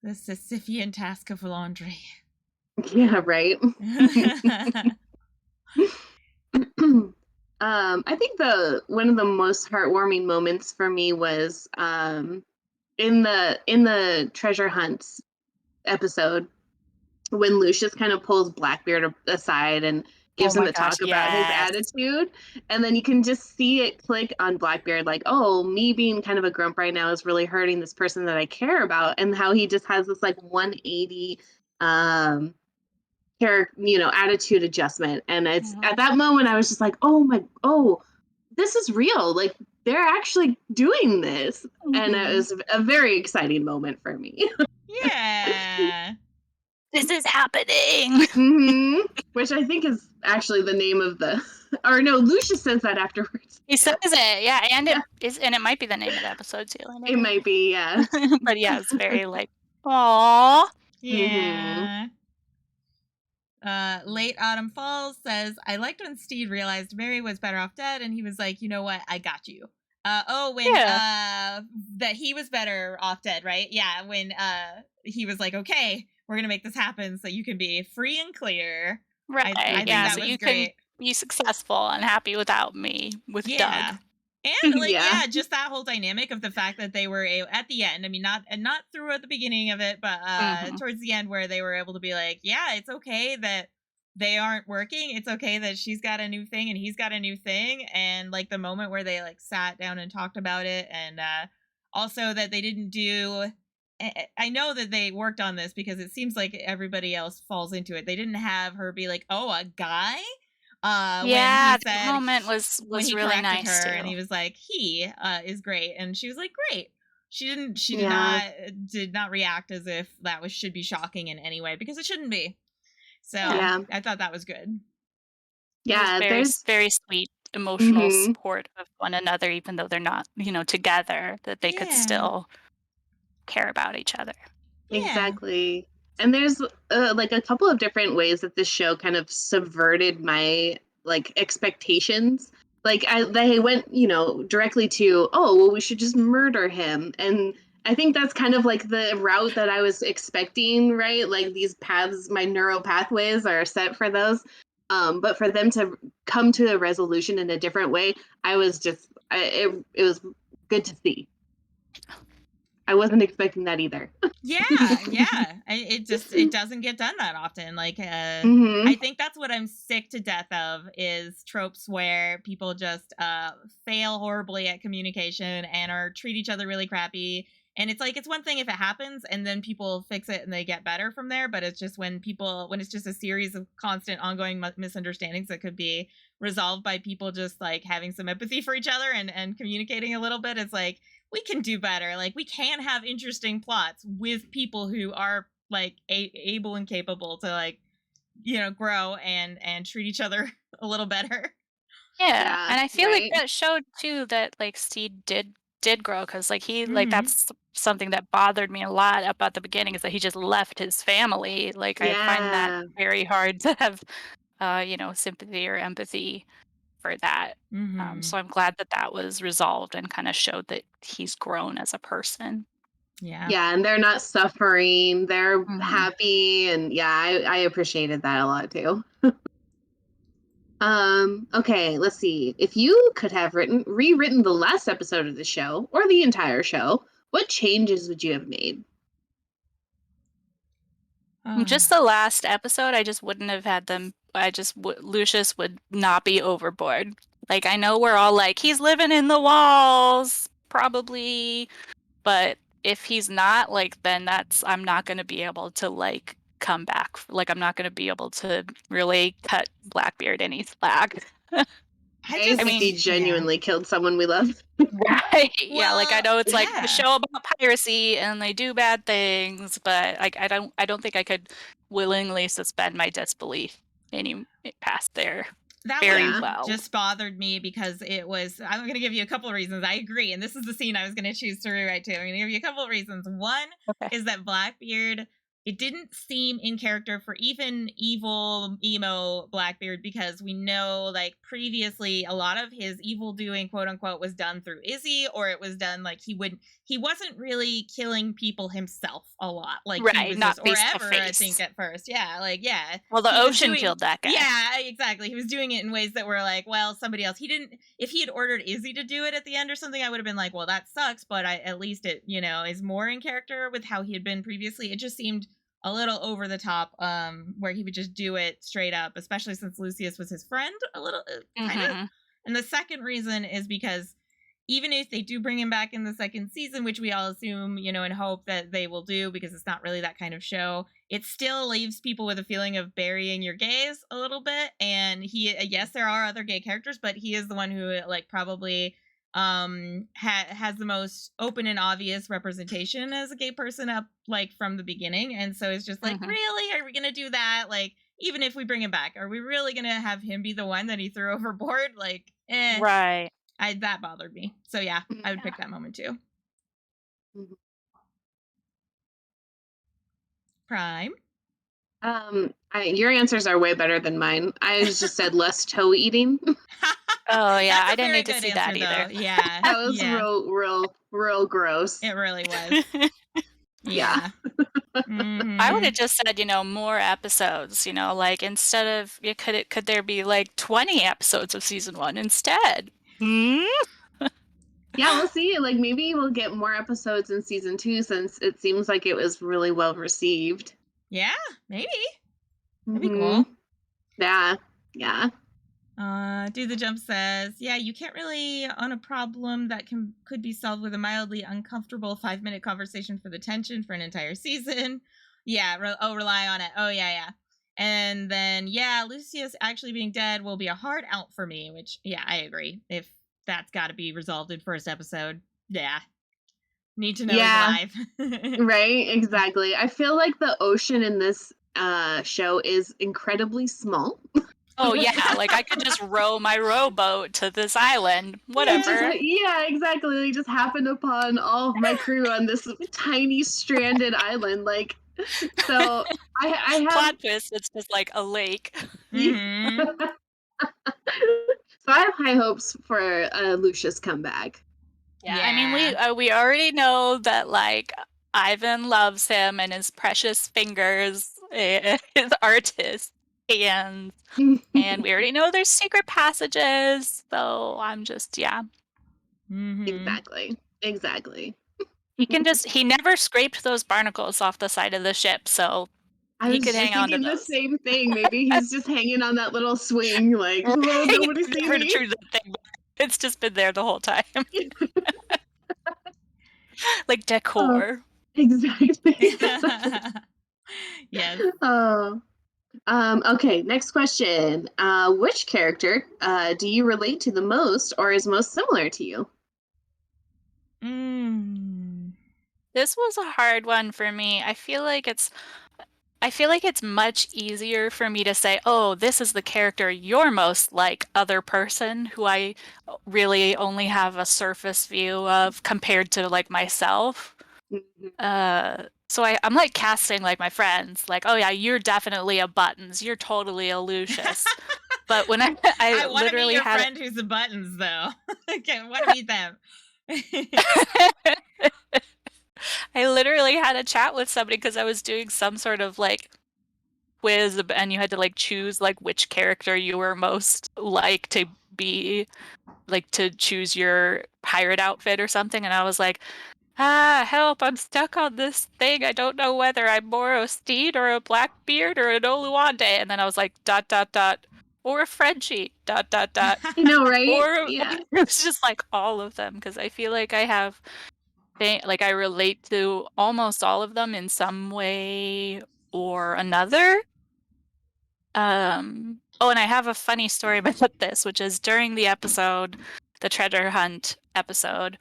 The Sisyphean task of laundry. Yeah, right. I think one of the most heartwarming moments for me was in the treasure hunts episode when Lucius kind of pulls Blackbeard aside and Oh gives him my a gosh, talk about his yes. attitude, and then you can just see it click on Blackbeard, like, oh, me being kind of a grump right now is really hurting this person that I care about, and how he just has this like 180 attitude adjustment. And it's at that moment I was just like, oh, this is real. Like they're actually doing this. And it was a very exciting moment for me. Yeah. This is happening. Which I think is actually the name of the, or no, Lucius says that afterwards. He says it, yeah, and it might be the name of the episode too. It might be, yeah. But yeah, it's very like, aww. Yeah. Late Autumn Falls says, I liked when Steve realized Mary was better off dead, and he was like, you know what, I got you. That he was better off dead, right? Yeah, when he was like, okay, we're gonna make this happen so you can be free and clear. Right. I think yeah, that so was you great. can be successful and happy without me with Doug. And like just that whole dynamic of the fact that they were at the end, I mean not through at the beginning of it, but towards the end where they were able to be like, yeah, it's okay that they aren't working. It's okay that she's got a new thing and he's got a new thing, and like the moment where they like sat down and talked about it, and also that they didn't do I know that they worked on this because it seems like everybody else falls into it. They didn't have her be like, "Oh, a guy?" Yeah, that moment was really nice her, too. and he was like, "He is great," and she was like, "Great." She did not react as if that should be shocking in any way, because it shouldn't be. So I thought that was good. Yeah, there's very sweet emotional support of one another, even though they're not, together, that they could still care about each other. Exactly. And there's like a couple of different ways that this show kind of subverted my like expectations. Like they went, directly to, oh, well, we should just murder him. And I think that's kind of like the route that I was expecting, right? Like these paths, my neural pathways are set for those. But for them to come to a resolution in a different way, I was just, it was good to see. I wasn't expecting that either. Yeah. It doesn't get done that often. Like, I think that's what I'm sick to death of, is tropes where people just fail horribly at communication and treat each other really crappy. And it's like, it's one thing if it happens and then people fix it and they get better from there. But it's just when it's just a series of constant ongoing misunderstandings that could be resolved by people just like having some empathy for each other and communicating a little bit. It's like, we can do better. Like, we can have interesting plots with people who are like able and capable to like, grow and treat each other a little better. Yeah, and I feel like that showed too that like Steve did grow, because like he like that's something that bothered me a lot about the beginning, is that he just left his family. Like I find that very hard to have sympathy or empathy for that. So I'm glad that was resolved and kind of showed that he's grown as a person. Yeah, and they're not suffering, they're happy, and I appreciated that a lot too. Okay, let's see. If you could have rewritten the last episode of the show or the entire show, what changes would you have made? Just the last episode, I just wouldn't have had them. Lucius would not be overboard. Like, I know we're all like, he's living in the walls, probably, but if he's not, like, then I'm not gonna be able to, like, come back. Like, I'm not gonna be able to really cut Blackbeard any slack. I mean, he genuinely killed someone we love. Right. Yeah, like, I know it's like a yeah. show about piracy and they do bad things, but like I don't think I could willingly suspend my disbelief any past there. That Very one well. just bothered me because I'm going to give you a couple of reasons. I agree. And this is the scene I was going to choose to rewrite too. I'm going to give you a couple of reasons. One is that Blackbeard, it didn't seem in character for even evil emo Blackbeard, because we know, like, previously a lot of his evil doing, quote unquote, was done through Izzy, or it was done like he wasn't really killing people himself a lot, like right, he was not just, or face to ever, face. I think at first, yeah. Well, the ocean killed that guy. Yeah, exactly. He was doing it in ways that were like, well, somebody else. He didn't. If he had ordered Izzy to do it at the end or something, I would have been like, well, that sucks. But at least it, is more in character with how he had been previously. It just seemed a little over the top, where he would just do it straight up, especially since Lucius was his friend a little, kind of. And the second reason is because even if they do bring him back in the second season, which we all assume, and hope that they will do, because it's not really that kind of show, it still leaves people with a feeling of burying your gays a little bit. And yes, there are other gay characters, but he is the one who, like, probably has the most open and obvious representation as a gay person up, like, from the beginning. And so it's just like, really, are we gonna do that? Like, even if we bring him back, are we really gonna have him be the one that he threw overboard? Like, right. That bothered me. So yeah, I would pick that moment too. Prime. Your answers are way better than mine. I just said less toe eating. Oh yeah, I didn't need to see that either. Yeah, that was real gross. It really was. Yeah. I would have just said, more episodes, like, instead of, could there be like 20 episodes of season 1 instead? Yeah, we'll see. Like, maybe we'll get more episodes in season 2, since it seems like it was really well received. Yeah, maybe. That'd be cool. Yeah. Do the Jump says, yeah, you can't really own a problem that could be solved with a mildly uncomfortable 5-minute conversation for the tension for an entire season. Yeah, rely on it. Oh, yeah. And then, yeah, Lucius actually being dead will be a hard out for me, which, yeah, I agree. If that's got to be resolved in first episode, yeah. Need to know he's alive. Right, exactly. I feel like the ocean in this show is incredibly small. Oh yeah, like I could just row my rowboat to this island, whatever. Yeah, exactly. They just happened upon all of my crew on this tiny stranded island. Like, so I have plot twist. It's just like a lake. So I have high hopes for Lucius comeback. Yeah, I mean, we already know that, like, Ivan loves him and his precious fingers, his artist, and we already know there's secret passages. So I'm just Exactly. He never scraped those barnacles off the side of the ship, so he could hang on to those. The same thing. Maybe he's just hanging on that little swing, like, oh, nobody's seen me. It's just been there the whole time. Like decor. Exactly. Yes. Okay, next question. Which character do you relate to the most, or is most similar to you? This was a hard one for me. I feel like it's much easier for me to say, oh, this is the character you're most like other person, who I really only have a surface view of compared to, like, myself. So I'm like casting, like, my friends, like, oh yeah, you're definitely a Buttons, you're totally a Lucius. But when I want to meet your friend who's a Buttons, though. I want to meet them. I literally had a chat with somebody because I was doing some sort of, like, quiz, and you had to, like, choose, like, which character you were most like to be, like, to choose your pirate outfit or something, and I was like, help, I'm stuck on this thing. I don't know whether I'm more a Steed or a Blackbeard or an Oluwande. And then I was like, ... or a Frenchie, ... You know, right? Or yeah. It's just like all of them, because I feel like I have think, like, I relate to almost all of them in some way or another. Oh, and I have a funny story about this, which is during the episode, the treasure hunt episode,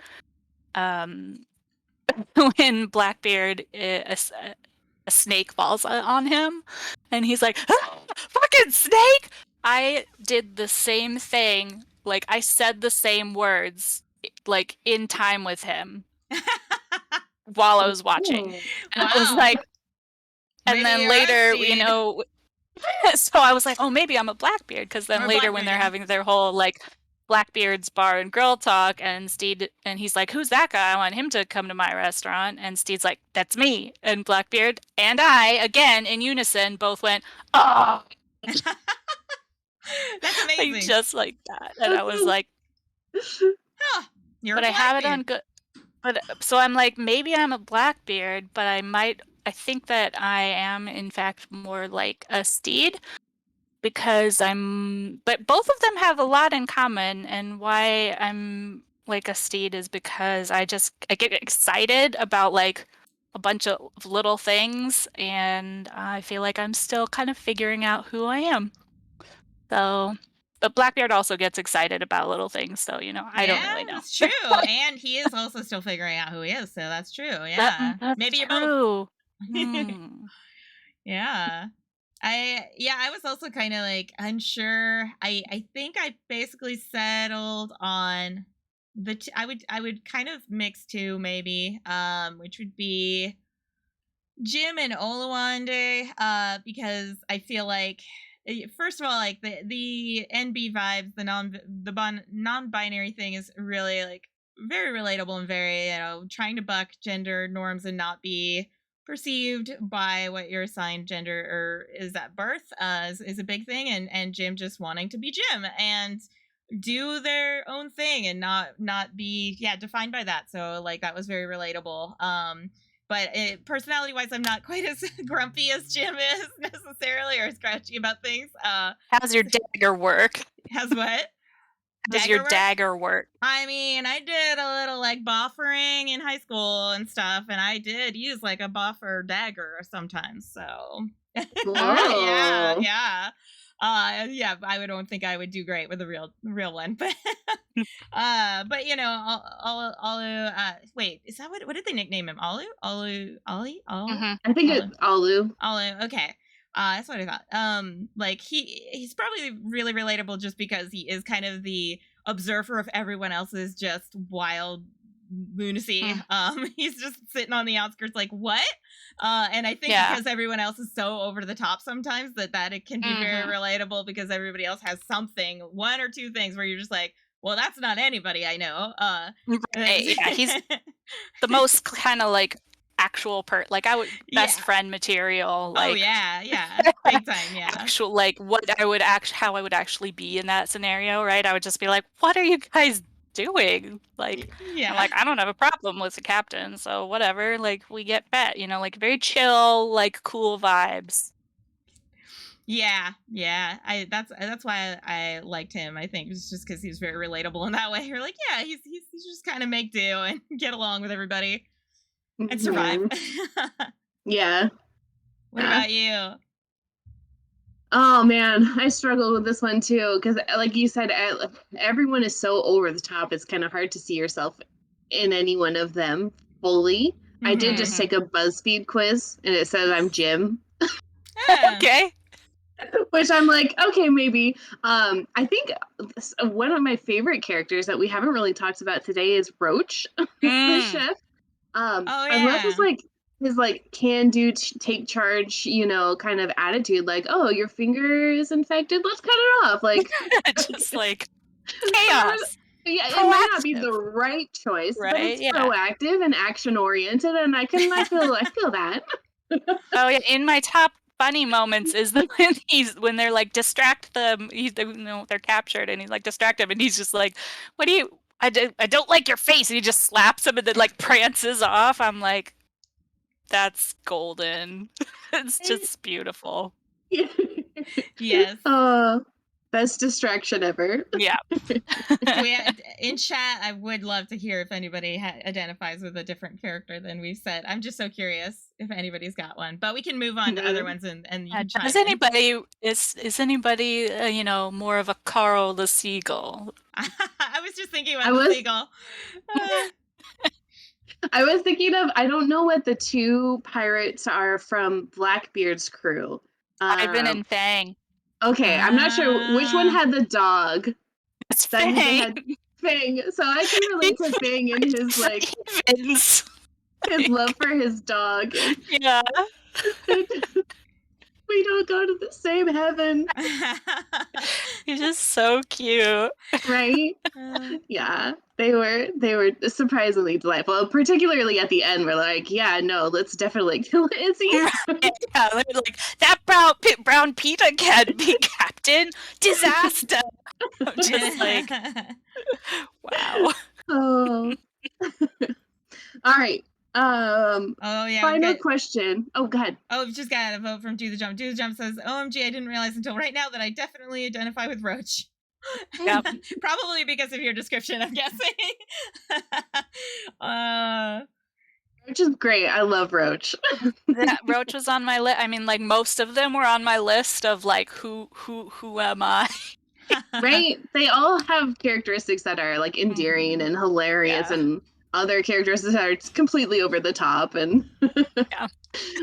um, when Blackbeard, a snake falls on him, and he's like, "Ah, fucking snake!" I did the same thing. Like, I said the same words, like, in time with him while I was watching. Cool. And I was Wow. like, and Maybe then you're a later, steed. so I was like, oh, maybe I'm a Blackbeard, because then Or a later when Blackbeard, they're yeah. having their whole like Blackbeard's bar and girl talk, and Steed, and he's like, who's that guy? I want him to come to my restaurant. And Steed's like, that's me. And Blackbeard and I, again in unison, both went, oh, That's like, amazing. just like that. And I was like, Huh, you're but a I have it Blackbeard. on good. But so I'm like, maybe I'm a Blackbeard, but I think that I am in fact more like a Steed, because but both of them have a lot in common, and why I'm like a Steed is because I get excited about like a bunch of little things, and I feel like I'm still kind of figuring out who I am. So, but Blackbeard also gets excited about little things, so I don't really know. That's true. And he is also still figuring out who he is, so that's true. Yeah. That's Maybe you're true. both. Yeah. I was also kind of like unsure. I think I basically settled on I would kind of mix two maybe, which would be Jim and Oluwande, because I feel like first of all, like the NB vibes, non-binary thing is really like very relatable and very trying to buck gender norms and not be perceived by what your assigned gender or is at birth is a big thing, and Jim just wanting to be Jim and do their own thing and not be defined by that. So like that was very relatable. But personality wise, I'm not quite as grumpy as Jim is necessarily, or scratchy about things. How's your dagger work? Has what? How's your dagger work? I mean, I did a little like buffering in high school and stuff, and I did use like a buffer dagger sometimes. So Whoa. yeah. I don't think I would do great with a real one, but wait, is that what did they nickname him? Ollie? Mhm. I think it's Alu. Okay. That's what I thought. Like he's probably really relatable just because he is kind of the observer of everyone else's just wild lunacy. He's just sitting on the outskirts like, what? And I think because everyone else is so over the top sometimes that it can be very relatable, because everybody else has something, one or two things where you're just like, well, that's not anybody I know. Right, yeah, he's the most kind of like actual like I would best friend material. Like, oh yeah, big time, yeah. Actual like how I would actually be in that scenario, right? I would just be like, what are you guys doing? Like, I'm like, I don't have a problem with the captain, so whatever. Like, we get fat, like very chill, like cool vibes. Yeah. That's why I liked him. I think it's just because he was very relatable in that way. You're like, yeah, he's just kind of make do and get along with everybody and survive. Yeah. What about you? Oh man, I struggled with this one too, because like you said, everyone is so over the top. It's kind of hard to see yourself in any one of them fully. I did just take a BuzzFeed quiz, and it says I'm Jim. Okay. Which I'm like, okay, maybe. I think one of my favorite characters that we haven't really talked about today is Roach, the chef. I love his can do, take charge, kind of attitude. Like, oh, your finger is infected, let's cut it off. Like, just like chaos. Yeah, proactive. It might not be the right choice, right? But it's proactive and action oriented, and I feel that. Oh yeah, in my top funny moments is when they're like distract them, they're captured, and he's like distract him, and he's just like, what do you? I don't like your face, and he just slaps him and then like prances off. I'm like, that's golden. It's just beautiful. Yes. Best distraction ever. Yeah. In chat, I would love to hear if anybody identifies with a different character than we've said. I'm just so curious if anybody's got one. But we can move on to other ones and you can chime Does anybody is anybody more of a Carl the Seagull? I was just thinking about the seagull. I was thinking of, I don't know what the two pirates are from Blackbeard's crew. Ivan and Fang. Okay, I'm not sure which one had the dog. It's Fang. Fang. So I can relate to Fang and his like Evans. His love for his dog. Yeah. We don't go to the same heaven. He's just so cute. Right? Yeah. They were surprisingly delightful. Particularly at the end, we're like, yeah, no, let's definitely kill Izzy. Right. Yeah, like that brown Peter can be captain. Disaster. I'm just like, wow. Oh. All right. Oh yeah. Final question. Oh, go ahead. Oh, we've just got a vote from Do the Jump. Do the Jump says, "OMG, I didn't realize until right now that I definitely identify with Roach." Yep. Probably because of your description, I'm guessing. Roach is great. I love Roach. Yeah, Roach was on my list. I mean, like most of them were on my list of like who am I? Right? They all have characteristics that are like endearing and hilarious, and other characteristics that are completely over the top. And yeah,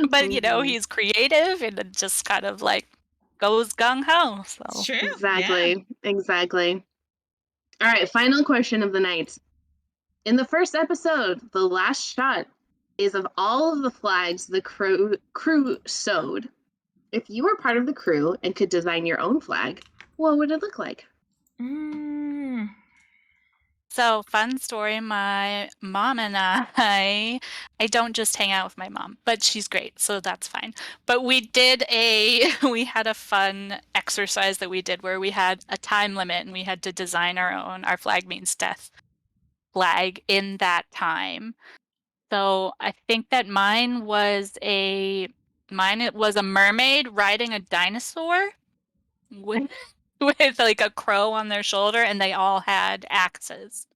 but he's creative and it just kind of like goes gung ho. So true. Exactly. All right, final question of the night. In the first episode, the last shot is of all of the flags the crew sewed. If you were part of the crew and could design your own flag, what would it look like? So, fun story, my mom and I don't just hang out with my mom, but she's great, so that's fine. But we had a fun exercise that we did where we had a time limit and we had to design our flag means death flag in that time. So I think that mine was a mermaid riding a dinosaur with like a crow on their shoulder, and they all had axes.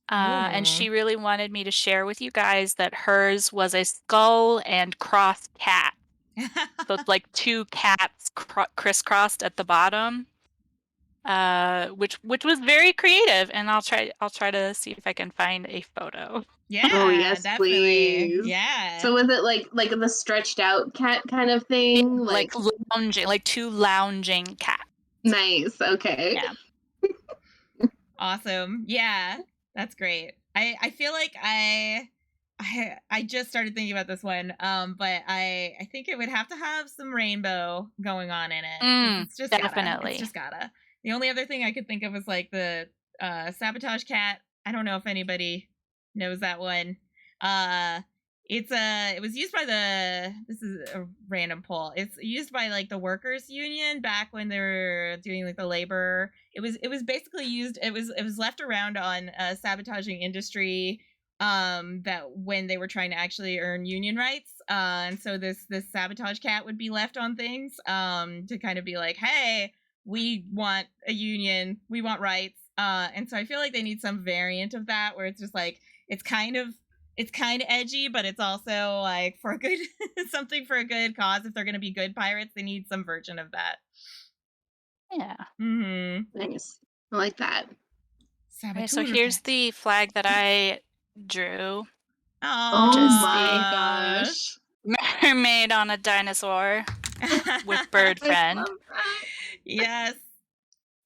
And she really wanted me to share with you guys that hers was a skull and crossed cat. So it's like two cats crisscrossed at the bottom, which was very creative. And I'll try to see if I can find a photo. Yeah. Oh yes, definitely. please. Yeah. So was it like the stretched out cat kind of thing? Like lounging, like two lounging cats. Nice. Okay. Yeah. Awesome. Yeah, that's great. I feel like I just started thinking about this one, but I think it would have to have some rainbow going on in it. It's just definitely. It's just gotta. The only other thing I could think of was like the sabotage cat. I don't know if anybody knows that one. It was used by this is a random poll. It's used by like the workers union back when they were doing like the labor. It was basically used. It was left around on sabotaging industry that when they were trying to actually earn union rights. And so this sabotage cat would be left on things to kind of be like, hey, we want a union, we want rights. And so I feel like they need some variant of that where it's just like it's kind of edgy, but it's also like for a good something for a good cause. If they're going to be good pirates, they need some version of that. Yeah. Nice. I like that. Okay, so here's the flag that I drew. Oh my gosh. Mermaid on a dinosaur with bird friend. Yes.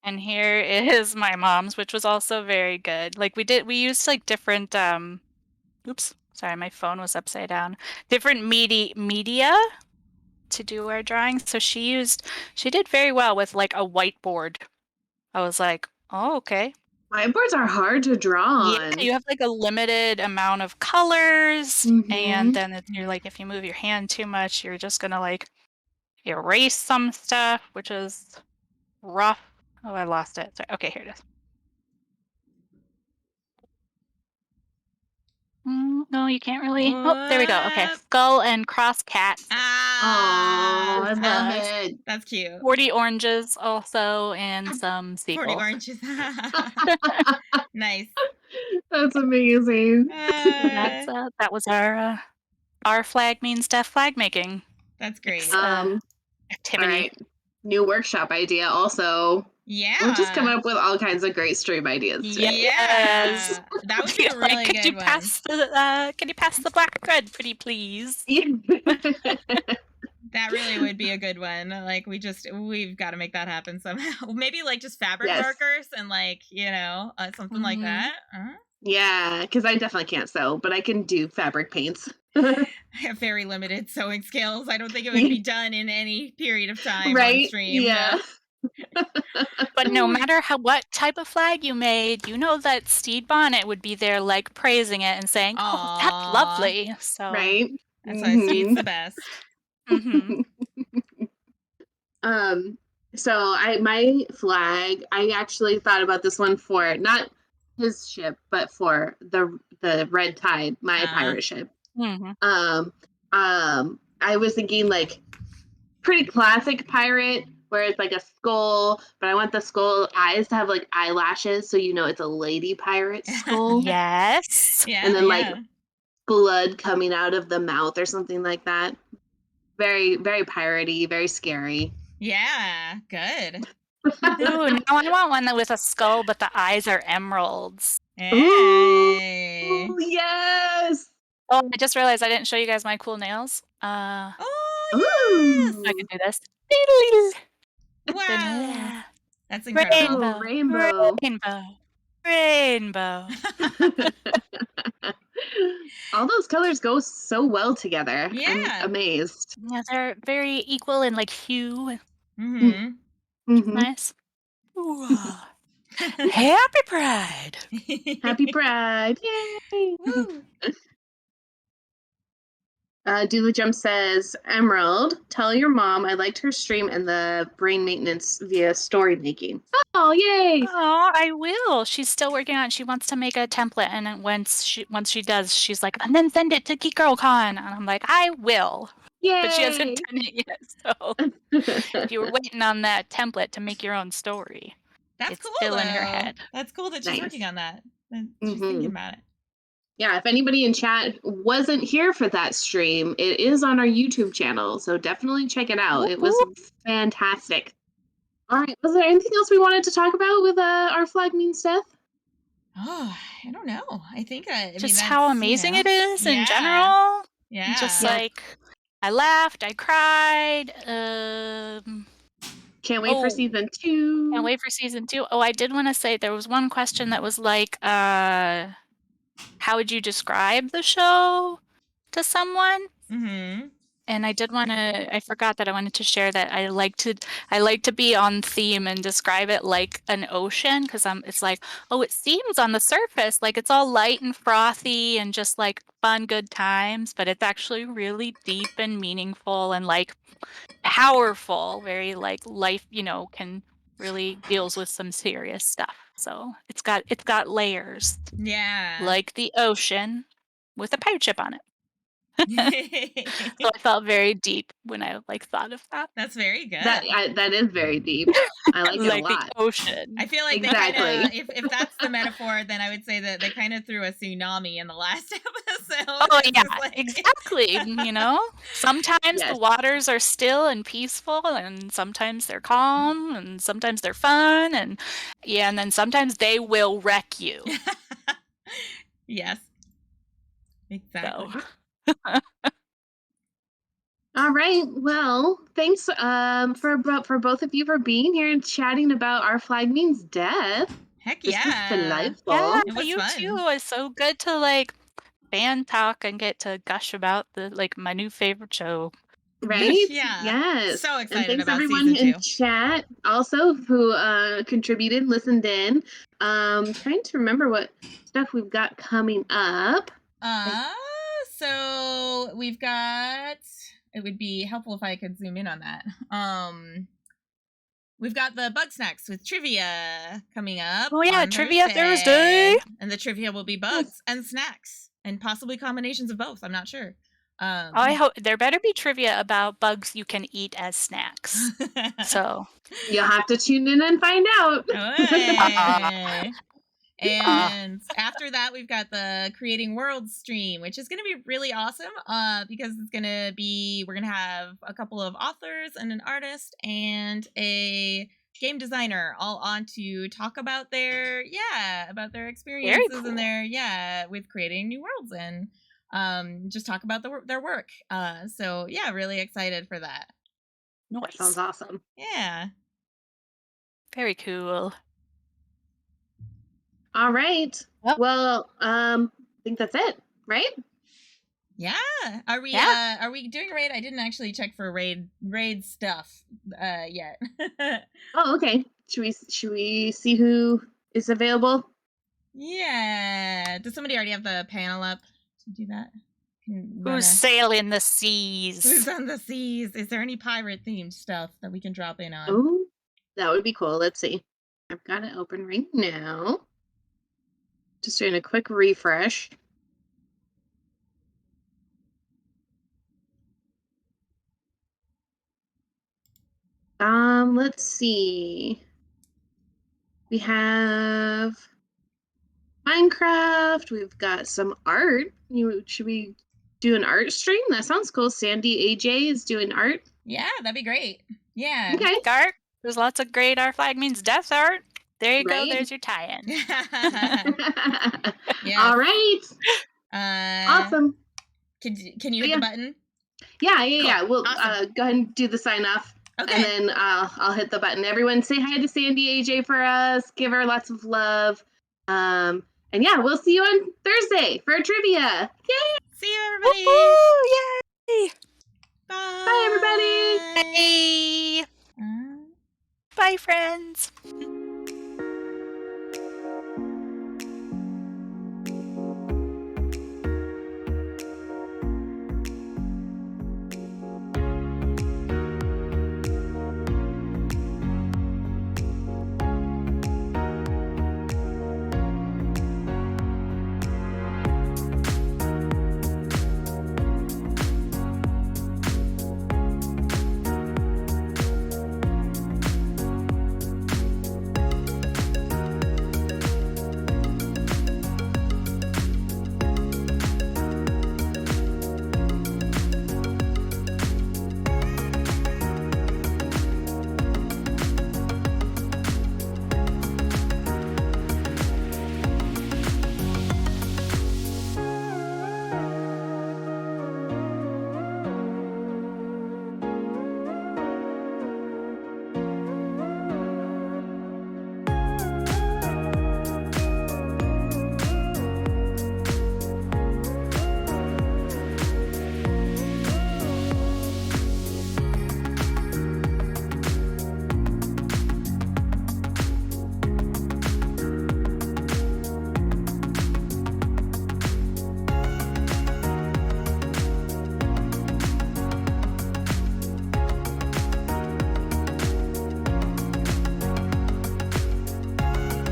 And here is my mom's, which was also very good. Like we used like different oops, sorry, my phone was upside down. Different media to do our drawings. So she did very well with like a whiteboard. I was like, oh, okay. Whiteboards are hard to draw on. Yeah, you have like a limited amount of colors, and then you're like, if you move your hand too much, you're just gonna like erase some stuff, which is rough. Oh, I lost it. Sorry. Okay, here it is. No, you can't really. Oh, there we go. Okay, skull and cross cat. Oh, I love it. That's cute. 40 oranges also, and some 40 seagulls. oranges. Nice. That's amazing. That was our flag means deaf flag making. That's great. Activity. All right. New workshop idea also. Yeah. We're just coming up with all kinds of great stream ideas today. Yeah. That would be a really could good you one. Can you pass the black bread, pretty please? That really would be a good one. Like we've got to make that happen somehow. Maybe like just fabric markers and like, something like that. Yeah, because I definitely can't sew, but I can do fabric paints. I have very limited sewing skills. I don't think it would be done in any period of time on stream. Yeah. But no matter what type of flag you made, you know that Steed Bonnet would be there like praising it and saying, "Oh, that's lovely." So right. That's why Steed's the best. So my flag, I actually thought about this one for not his ship, but for the Red Tide, my pirate ship. I was thinking like pretty classic pirate where it's like a skull, but I want the skull eyes to have like eyelashes, so it's a lady pirate skull. Yes. Yeah. And then like blood coming out of the mouth or something like that. Very, very piratey, very scary. Yeah, good. Ooh, now I want one with a skull, but the eyes are emeralds. Hey. Ooh, yes. Oh, I just realized I didn't show you guys my cool nails. Oh, yes. I can do this. Wow. That's incredible. Rainbow. All those colors go so well together. Yeah. I'm amazed. Yeah, they're very equal in like hue. Nice. Happy Pride! Happy Pride! Yay! Doula Jump says, Emerald, tell your mom I liked her stream and the brain maintenance via story making. Oh, yay! Oh, I will. She's still working on it. She wants to make a template, and then once she does, she's like, and then send it to GeekGirlCon. And I'm like, I will. Yay! But she hasn't done it yet. So if you were waiting on that template to make your own story, it's cool, still in her head. That's cool that she's working on that. And she's thinking about it. Yeah, if anybody in chat wasn't here for that stream, it is on our YouTube channel, so definitely check it out. It was fantastic. All right, was there anything else we wanted to talk about with our flag means death? Oh, I don't know. I think just how amazing it is in general. Yeah. Just like I laughed, I cried. Can't wait for season 2. Can't wait for season 2. Oh, I did want to say there was one question that was like, how would you describe the show to someone? And I did want to, I forgot that I wanted to share that I like to be on theme and describe it like an ocean, because it's like, oh, it seems on the surface like it's all light and frothy and just like fun, good times, but it's actually really deep and meaningful and like powerful, very like life, can really deals with some serious stuff. So it's got layers. Yeah. Like the ocean with a pirate ship on it. So I felt very deep when I thought of that. That's very good. That is very deep. I like it a lot. The ocean. I feel like they kind of, if that's the metaphor, then I would say that they kind of threw a tsunami in the last episode. Oh yeah, exactly. Sometimes the waters are still and peaceful, and sometimes they're calm, and sometimes they're fun, and then sometimes they will wreck you. Yes. Exactly. So. All right. Well, thanks for both of you for being here and chatting about Our Flag Means Death. Heck this yeah. was delightful. Yeah, it was you fun. too. It was so good to fan talk and get to gush about my new favorite show. Right? Yeah. Yes. So excited and thanks about everyone season 2. in chat also who contributed, listened in. Trying to remember what stuff we've got coming up. So we've got, it would be helpful if I could zoom in on that. We've got the Bug Snacks with trivia coming up. Oh yeah, Trivia Thursday. And the trivia will be bugs and snacks and possibly combinations of both. I'm not sure. I hope there better be trivia about bugs you can eat as snacks. So You'll have to tune in and find out. Hey. And after that, we've got the Creating Worlds stream, which is going to be really awesome because it's going to be, we're going to have a couple of authors and an artist and a game designer all on to talk about their, about their experiences and their, with creating new worlds and just talk about their work. So yeah, really excited for that. nice. That sounds awesome. Yeah. Very cool. All right. Yep. Well, I think that's it, right? Yeah. Are we doing a raid? I didn't actually check for raid stuff yet. Oh, okay. Should we see who is available? Yeah. Does somebody already have the panel up to do that? Who's sailing the seas? Who's on the seas? Is there any pirate themed stuff that we can drop in on? Oh, that would be cool. Let's see. I've got it open right now. Just doing a quick refresh. Let's see. We have Minecraft. We've got some art. Should we do an art stream? That sounds cool. Sandy AJ is doing art. Yeah, that'd be great. Yeah. Okay. Art. There's lots of great Our Flag Means Death art. There you go. Right? There's your tie-in. Yeah. All right. Awesome. Can you hit the button? Yeah. Cool. We'll Awesome. go ahead and do the sign off. Okay. And then I'll hit the button. Everyone say hi to Sandy AJ for us. Give her lots of love. And yeah, we'll see you on Thursday for trivia. Yay! See you, everybody. Woo-hoo! Yay! Bye. Bye, everybody. Bye. Bye, friends.